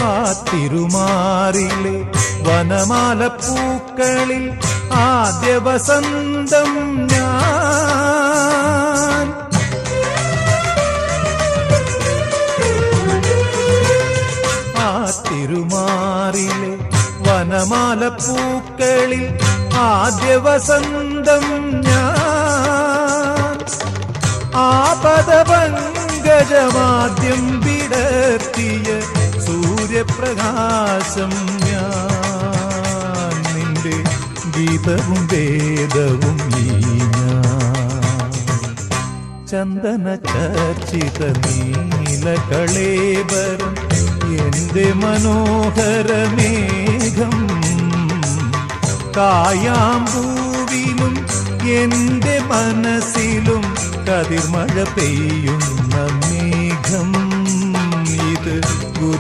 ആ തിരുമാറിലെ വനമാല പൂക്കളിൽ ആദ്യ വസന്തം ഞാൻ. ആ തിരുമാറിലെ വനമാല പൂക്കളിൽ ആദ്യ വസന്തം ഞാൻ. ആ പദപങ്കജമാദ്യം വിടർത്തിയ സൂര്യപ്രകാശം ഞാൻ. നിന്റെ ഗീതവും വേദവും ഈ ഞാൻ. ചന്ദന ചർച്ചിത നീലകളേബരം എന്റെ മനോഹരമേഘം. കായാമ്പൂവിലും എന്റെ മനസ്സിലും കതിർമഴ പെയ്യുന്ന